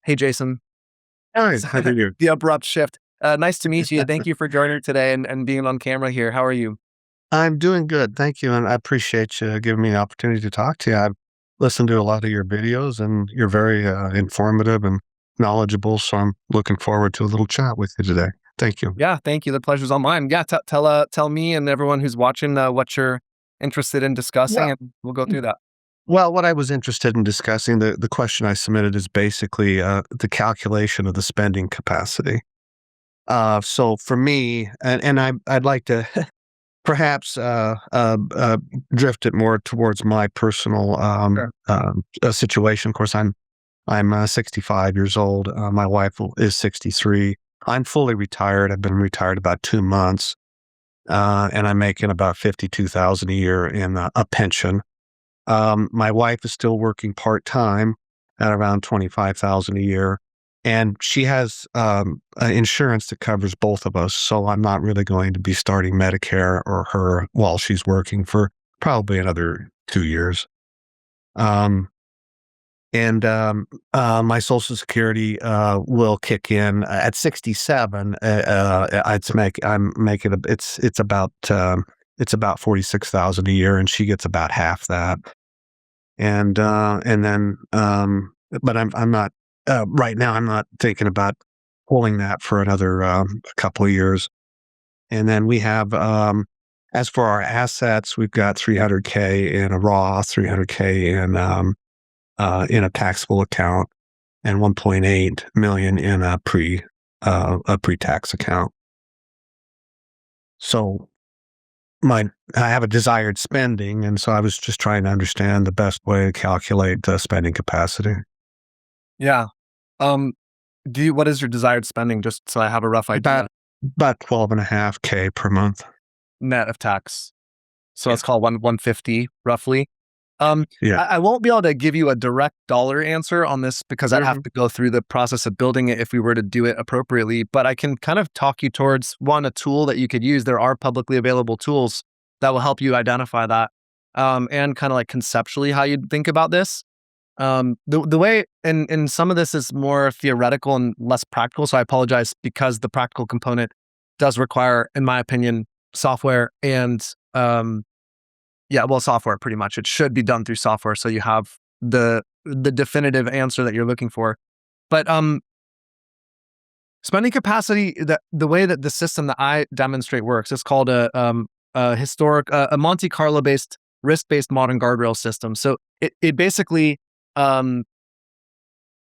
Hey, Jason. Hi, how are you? The abrupt shift. Nice to meet you. Thank you for joining today and being on camera here. How are you? I'm doing good, thank you, and I appreciate you giving me the opportunity to talk to you. I've listened to a lot of your videos, and you're very informative and knowledgeable, so I'm looking forward to a little chat with you today. Thank you. Yeah, thank you. The pleasure's all mine. Yeah, tell me and everyone who's watching what you're interested in discussing, Well, and we'll go through that. well, what I was interested in discussing, the question I submitted is basically the calculation of the spending capacity. So for me, and I'd like to perhaps, drift it more towards my personal, Sure. situation. Of course, I'm 65 years old. My wife is 63. I'm fully retired. I've been retired about 2 months, and I'm making about 52,000 a year in a pension. My wife is still working part-time at around 25,000 a year, and she has, insurance that covers both of us, so I'm not really going to be starting Medicare or her while she's working for probably another 2 years. Um, my Social Security, will kick in at 67. I'm making it's about 46,000 a year, and she gets about half that. And then, but I'm not, right now, I'm not thinking about pulling that for another, couple of years. And then we have, as for our assets, we've got 300K in a Roth, 300K in a taxable account, and 1.8 million in a pre-tax account. So I have a desired spending, and so I was just trying to understand the best way to calculate the spending capacity. Yeah. Um, what is your desired spending? Just so I have a rough idea. About 12.5K per month. Net of tax. So Yeah. let's call 150 roughly. Yeah. I won't be able to give you a direct dollar answer on this because I'd have Mhm. to go through the process of building it if we were to do it appropriately. But I can kind of talk you towards a tool that you could use. There are publicly available tools that will help you identify that, and kind of like conceptually how you'd think about this. The way, and some of this is more theoretical and less practical. So I apologize because the practical component does require, in my opinion, software and yeah, well, software pretty much. It should be done through software, so you have the definitive answer that you're looking for. But spending capacity, the way that the system that I demonstrate works, is called a Monte Carlo based risk based modern guardrail system. So it basically, um,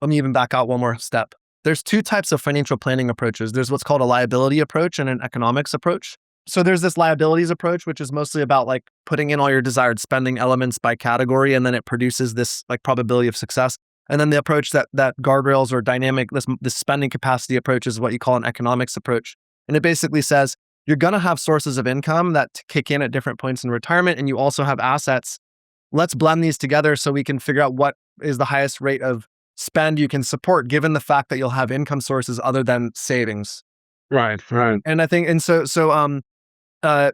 let me even back out one more step. There's two types of financial planning approaches. There's what's called a liability approach and an economics approach. So there's this liabilities approach, which is mostly about like putting in all your desired spending elements by category, and then it produces this like probability of success. And then the approach that guardrails or dynamic, this spending capacity approach is what you call an economics approach. And it basically says you're going to have sources of income that kick in at different points in retirement, and you also have assets. Let's blend these together so we can figure out what is the highest rate of spend you can support, given the fact that you'll have income sources other than savings. Right, right. And I think, and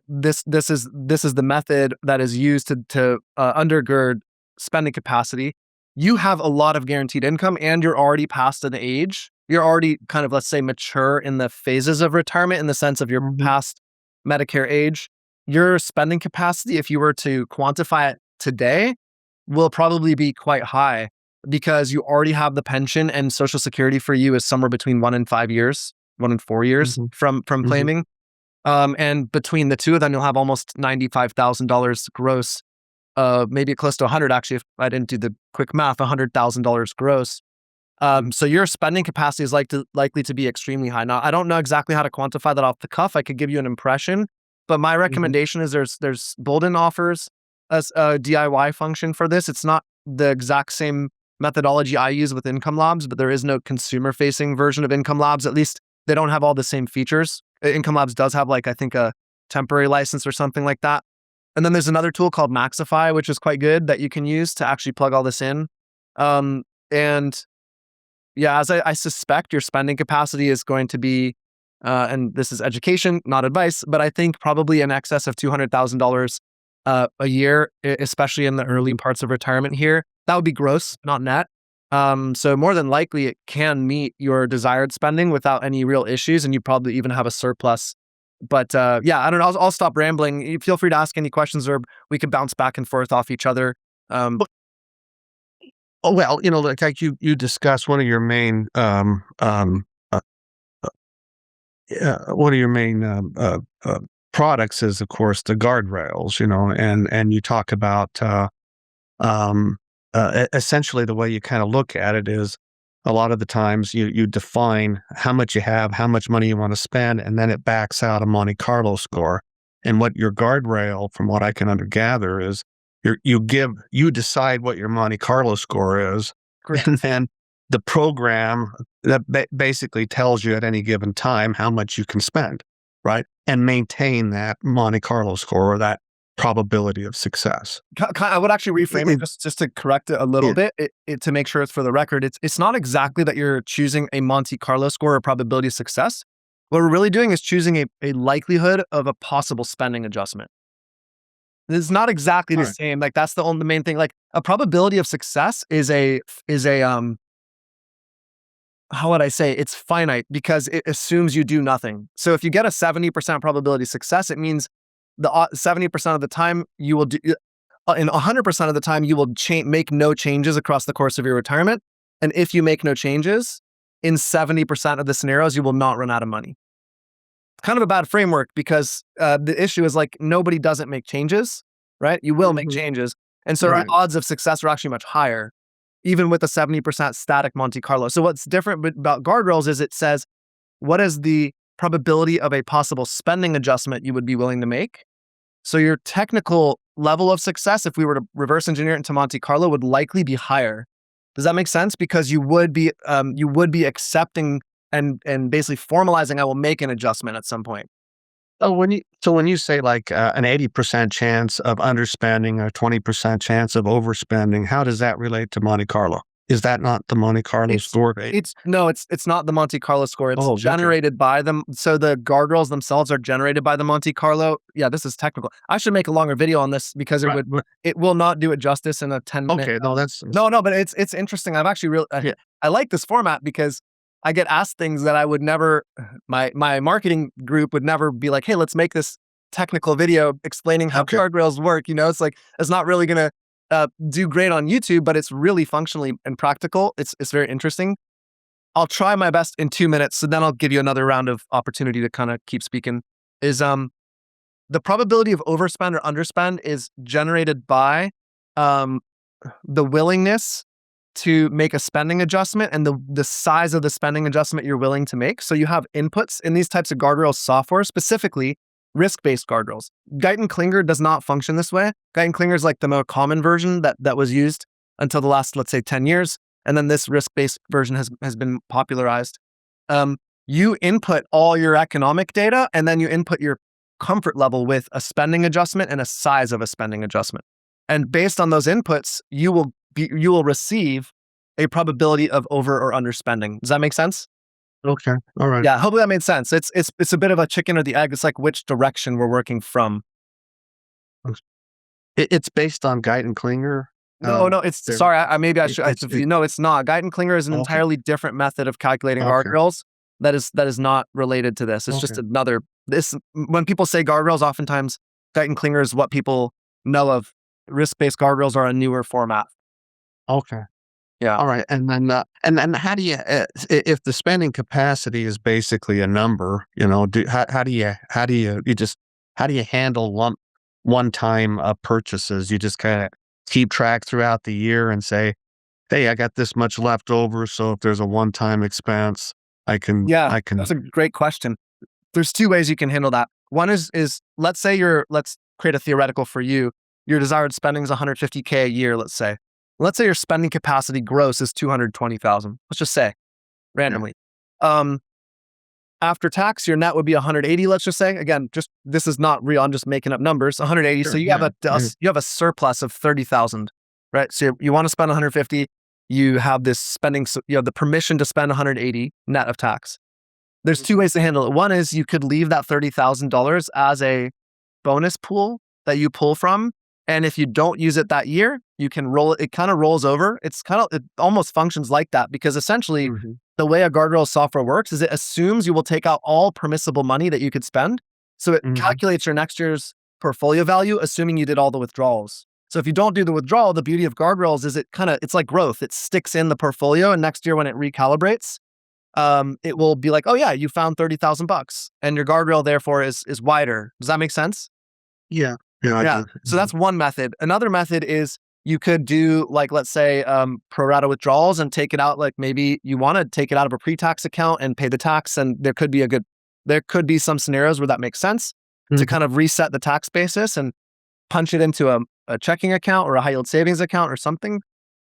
this is the method that is used to undergird spending capacity. You have a lot of guaranteed income, and you're already past an age. You're already kind of, let's say, mature in the phases of retirement in the sense of you're Mhm. past Medicare age. Your spending capacity, if you were to quantify it today, will probably be quite high because you already have the pension, and Social Security for you is somewhere between 1 and 5 years, 1 and 4 years Mhm. from Mhm. claiming. And between the two of them, you'll have almost $95,000 gross, maybe close to 100 actually, if I didn't do the quick math, $100,000 gross. So your spending capacity is likely to be extremely high. Now, I don't know exactly how to quantify that off the cuff. I could give you an impression, but my Mhm. recommendation is there's Bolden offers a DIY function for this. It's not the exact same methodology I use with Income Labs, but there is no consumer facing version of Income Labs. At least they don't have all the same features. Income Labs does have like, I think, a temporary license or something like that. And then there's another tool called Maxify, which is quite good that you can use to actually plug all this in. And yeah, as I suspect, your spending capacity is going to be, and this is education, not advice, but I think probably in excess of $200,000 a year, especially in the early parts of retirement here. That would be gross, not net. So more than likely it can meet your desired spending without any real issues, and you probably even have a surplus. But yeah, I don't know. I'll stop rambling. Feel free to ask any questions, or we can bounce back and forth off each other. Oh, well, like you discussed one of your main products is, of course, the guardrails, and you talk about essentially the way you kind of look at it is a lot of the times you define how much you have, how much money you want to spend, and then it backs out a Monte Carlo score. And what your guardrail, from what I can gather, is you decide what your Monte Carlo score is, and then the program that basically tells you at any given time how much you can spend, right? And maintain that Monte Carlo score, or that probability of success. I would actually reframe it just to correct it a little bit, to make sure it's for the record. It's not exactly that you're choosing a Monte Carlo score or probability of success. What we're really doing is choosing a likelihood of a possible spending adjustment. It's not exactly the same. Like, that's the main thing. Like, a probability of success is a how would I say, it's finite because it assumes you do nothing. So if you get a 70% probability of success, it means the 70% of the time you will do, in 100% of the time you will make no changes across the course of your retirement. And if you make no changes, in 70% of the scenarios, you will not run out of money. It's kind of a bad framework because the issue is, like, nobody doesn't make changes, right? You will make changes. And so the odds of success are actually much higher, even with a 70% static Monte Carlo. So what's different about Guardrails is it says, what is the probability of a possible spending adjustment you would be willing to make? So your technical level of success, if we were to reverse engineer it into Monte Carlo, would likely be higher. Does that make sense? Because you would be accepting and basically formalizing, I will make an adjustment at some point. So when you say like an 80% chance of underspending or 20% chance of overspending, how does that relate to Monte Carlo? Is that not the Monte Carlo score? It's not the Monte Carlo score. It's generated by them. So the guardrails themselves are generated by the Monte Carlo. Yeah, this is technical. I should make a longer video on this because it will not do it justice in a 10-minute. Okay, but it's interesting. I've actually I like this format because I get asked things that I would never, my marketing group would never be like, hey, let's make this technical video explaining how guardrails work. It's like, it's not really going to do great on YouTube, but it's really functionally and practical. It's very interesting. I'll try my best in 2 minutes, so then I'll give you another round of opportunity to kind of keep speaking. Is the probability of overspend or underspend is generated by the willingness to make a spending adjustment and the size of the spending adjustment you're willing to make. So you have inputs in these types of guardrail software, specifically risk-based guardrails. Guyton Klinger does not function this way. Guyton Klinger is like the more common version that was used until the last, let's say, 10 years. And then this risk-based version has been popularized. You input all your economic data, and then you input your comfort level with a spending adjustment and a size of a spending adjustment. And based on those inputs, you will receive a probability of over or underspending. Does that make sense? Okay. All right. Yeah, hopefully that made sense. It's a bit of a chicken or the egg. It's like which direction we're working from. It's based on Guyton Klinger. No, it's sorry. Maybe I should. No, it's not. Guyton Klinger is an entirely different method of calculating guardrails. That is not related to this. It's just another. When people say guardrails, oftentimes Guyton Klinger is what people know of. Risk-based guardrails are a newer format. Okay. Yeah. All right. And then how do you, if the spending capacity is basically a number, how do you handle one-time purchases? You just kind of keep track throughout the year and say, hey, I got this much left over. So if there's a one-time expense, I can. That's a great question. There's two ways you can handle that. One is let's create a theoretical for you. Your desired spending is $150K a year, let's say. Let's say your spending capacity gross is $220,000. Let's just say, randomly. After tax, your net would be $180,000. Let's just say, again, this is not real. I'm just making up numbers. $180,000. Sure, so you have a surplus of $30,000, right? So you want to spend $150,000. You have this spending. You have the permission to spend $180,000 net of tax. There's two ways to handle it. One is you could leave that $30,000 as a bonus pool that you pull from. And if you don't use it that year, you can roll it. It kind of rolls over. It almost functions like that, because essentially the way a guardrail software works is it assumes you will take out all permissible money that you could spend. So it calculates your next year's portfolio value, assuming you did all the withdrawals. So if you don't do the withdrawal, the beauty of guardrails is it's like growth. It sticks in the portfolio, and next year when it recalibrates, it will be like, oh yeah, you found $30,000, and your guardrail therefore is wider. Does that make sense? Yeah. Yeah. Yeah. So that's one method. Another method is you could do, like, let's say, pro rata withdrawals and take it out. Like, maybe you want to take it out of a pre-tax account and pay the tax. And there could be some scenarios where that makes sense to kind of reset the tax basis and punch it into a checking account or a high yield savings account or something.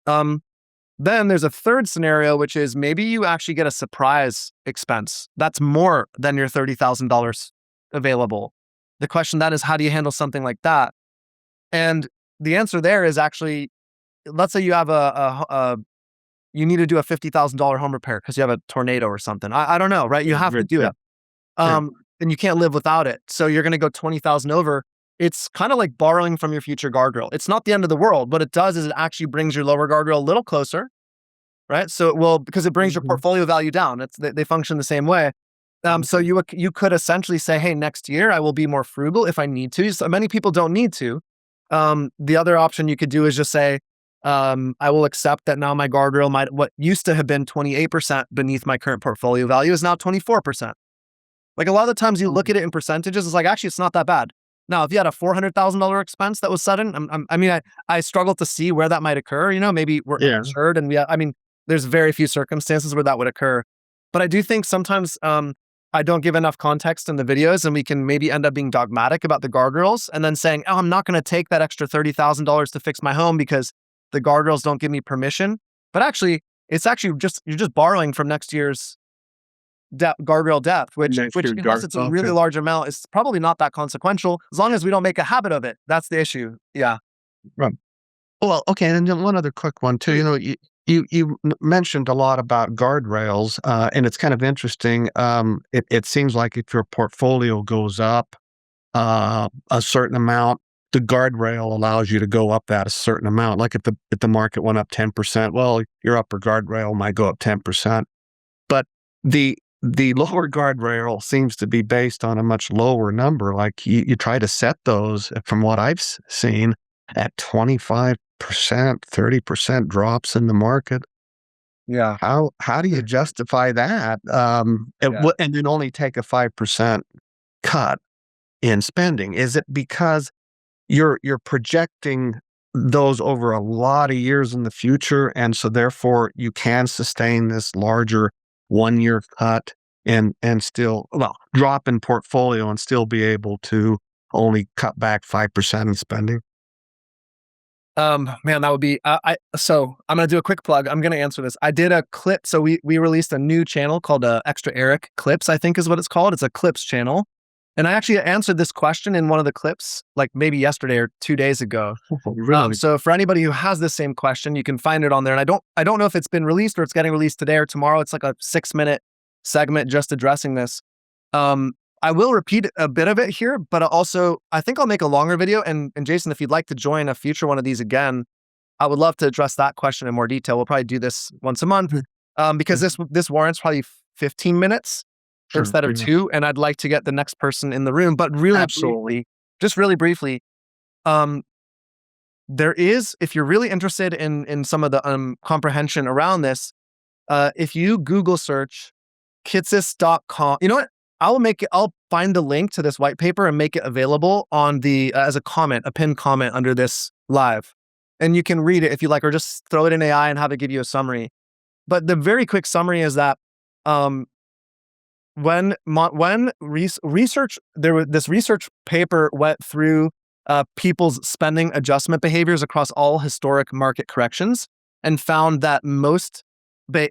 Then there's a third scenario, which is maybe you actually get a surprise expense that's more than your $30,000 available. The question then is, how do you handle something like that? And the answer there is actually, let's say you have you need to do a $50,000 home repair because you have a tornado or something. I don't know, right? You have to do it. And you can't live without it. So you're going to go 20,000 over. It's kind of like borrowing from your future guardrail. It's not the end of the world. What it does is it actually brings your lower guardrail a little closer, right? So it will, because it brings your portfolio value down. They function the same way. So you could essentially say, hey, next year I will be more frugal if I need to. So many people don't need to. The other option you could do is just say, I will accept that now my guardrail what used to have been 28% beneath my current portfolio value is now 24%. Like, a lot of the times you look at it in percentages, it's like, actually, it's not that bad. Now, if you had a $400,000 expense that was sudden, I struggle to see where that might occur. Maybe we're insured, and there's very few circumstances where that would occur. But I do think sometimes I don't give enough context in the videos, and we can maybe end up being dogmatic about the guardrails and then saying, oh, I'm not going to take that extra $30,000 to fix my home because the guardrails don't give me permission. But actually, you're just borrowing from next year's guardrail depth, which unless it's a really large amount, is probably not that consequential as long as we don't make a habit of it. That's the issue. Yeah. Right. Well, okay. And then one other quick one too. You mentioned a lot about guardrails, and it's kind of interesting. It seems like if your portfolio goes up a certain amount, the guardrail allows you to go up that a certain amount. Like if the market went up 10%, well, your upper guardrail might go up 10%, but the lower guardrail seems to be based on a much lower number. Like you try to set those, from what I've seen, at 25%, 30% drops in the market. Yeah. How do you justify that? And then only take a 5% cut in spending? Is it because you're projecting those over a lot of years in the future, and so therefore you can sustain this larger 1-year cut and still drop in portfolio and still be able to only cut back 5% in spending? Man, that would be, so I'm going to do a quick plug. I'm going to answer this. I did a clip. So we released a new channel called Extra Eric Clips, I think is what it's called. It's a clips channel. And I actually answered this question in one of the clips, like maybe yesterday or 2 days ago. Really? So for anybody who has the same question, you can find it on there. And I don't know if it's been released or it's getting released today or tomorrow. It's like a 6-minute segment just addressing this. I will repeat a bit of it here, but also I think I'll make a longer video. And Jason, if you'd like to join a future one of these again, I would love to address that question in more detail. We'll probably do this once a month, because this warrants probably 15 minutes instead of 2. And I'd like to get the next person in the room. But really, just really briefly, there is, if you're really interested in some of the comprehension around this, if you Google search kitsis.com, you know what? I'll find the link to this white paper and make it available on as a comment, a pinned comment under this live. And you can read it if you like, or just throw it in AI and have it give you a summary. But the very quick summary is that when research, this research paper went through people's spending adjustment behaviors across all historic market corrections and found that most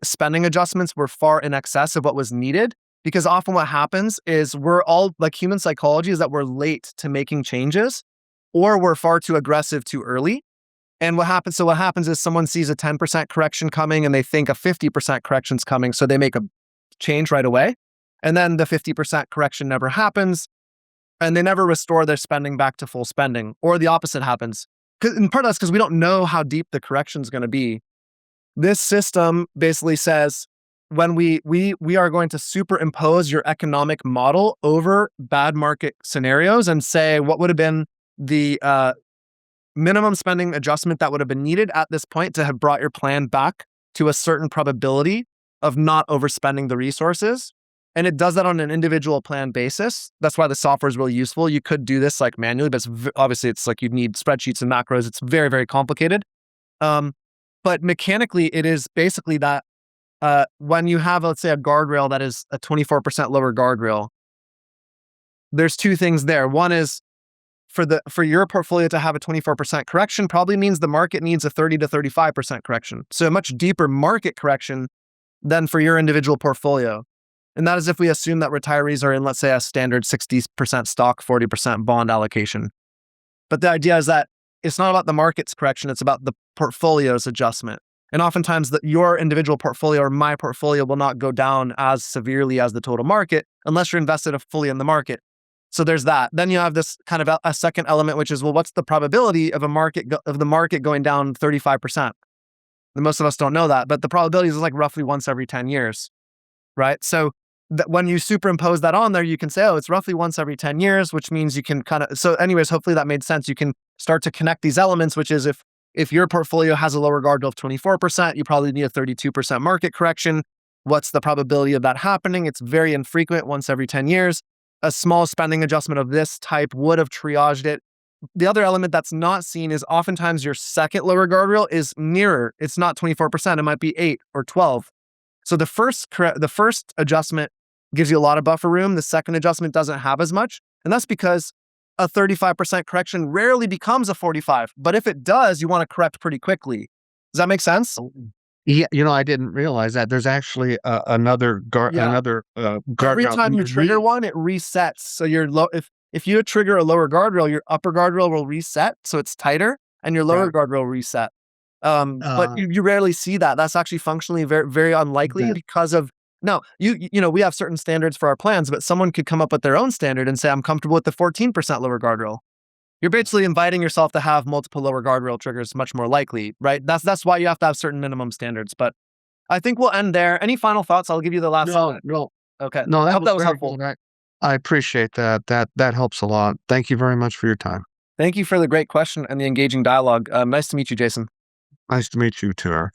spending adjustments were far in excess of what was needed. Because often what happens is we're all, like, human psychology is that we're late to making changes, or we're far too aggressive too early. And what happens is someone sees a 10% correction coming and they think a 50% correction's coming. So they make a change right away. And then the 50% correction never happens and they never restore their spending back to full spending. Or the opposite happens. in part that's because we don't know how deep the correction is going to be. This system basically says when we are going to superimpose your economic model over bad market scenarios and say what would have been the minimum spending adjustment that would have been needed at this point to have brought your plan back to a certain probability of not overspending the resources. And it does that on an individual plan basis. That's why the software is really useful. You could do this like manually, but obviously it's like you need spreadsheets and macros. It's very, very complicated. But mechanically, it is basically that when you have, let's say, a guardrail that is a 24% lower guardrail, there's two things there. One is for your portfolio to have a 24% correction probably means the market needs a 30 to 35% correction. So a much deeper market correction than for your individual portfolio. And that is if we assume that retirees are in, let's say, a standard 60% stock, 40% bond allocation. But the idea is that it's not about the market's correction, it's about the portfolio's adjustment. And oftentimes your individual portfolio or my portfolio will not go down as severely as the total market unless you're invested fully in the market. So there's that. Then you have this kind of a second element, which is, well, what's the probability of the market going down 35%? And most of us don't know that, but the probability is like roughly once every 10 years, right? So when you superimpose that on there, you can say, oh, it's roughly once every 10 years, which means you can kind of, so anyways, hopefully that made sense. You can start to connect these elements, which is if your portfolio has a lower guardrail of 24%, you probably need a 32% market correction. What's the probability of that happening? It's very infrequent, once every 10 years. A small spending adjustment of this type would have triaged it. The other element that's not seen is oftentimes your second lower guardrail is nearer. It's not 24%, it might be 8 or 12. So the first adjustment gives you a lot of buffer room. The second adjustment doesn't have as much. And that's because a 35% correction rarely becomes a 45. But if it does, you want to correct pretty quickly. Does that make sense? Yeah, I didn't realize that. There's actually another guardrail. Every time you trigger one, it resets. So your if you trigger a lower guardrail, your upper guardrail will reset, so it's tighter, and your lower guardrail will reset. But you rarely see that. That's actually functionally very, very unlikely because of we have certain standards for our plans, but someone could come up with their own standard and say, I'm comfortable with the 14% lower guardrail. You're basically inviting yourself to have multiple lower guardrail triggers much more likely, right? That's why you have to have certain minimum standards. But I think we'll end there. Any final thoughts? I'll give you the last one. No. Okay. No, I hope that was helpful. I appreciate that. That helps a lot. Thank you very much for your time. Thank you for the great question and the engaging dialogue. Nice to meet you, Jason. Nice to meet you too, Eric.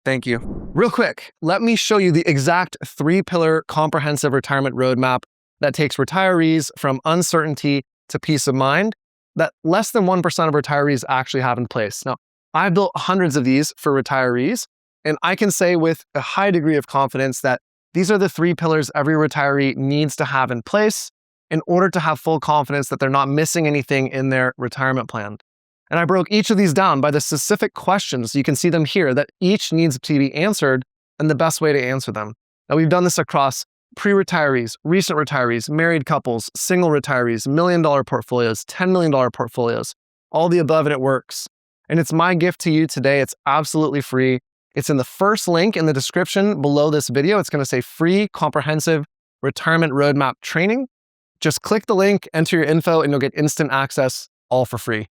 Thank you. Real quick, let me show you the exact 3-pillar comprehensive retirement roadmap that takes retirees from uncertainty to peace of mind that less than 1% of retirees actually have in place. Now, I've built hundreds of these for retirees, and I can say with a high degree of confidence that these are the 3 pillars every retiree needs to have in place in order to have full confidence that they're not missing anything in their retirement plan. And I broke each of these down by the specific questions. You can see them here that each needs to be answered and the best way to answer them. Now, we've done this across pre-retirees, recent retirees, married couples, single retirees, $1 million portfolios, $10 million portfolios, all the above, and it works. And it's my gift to you today. It's absolutely free. It's in the first link in the description below this video. It's going to say free comprehensive retirement roadmap training. Just click the link, enter your info, and you'll get instant access all for free.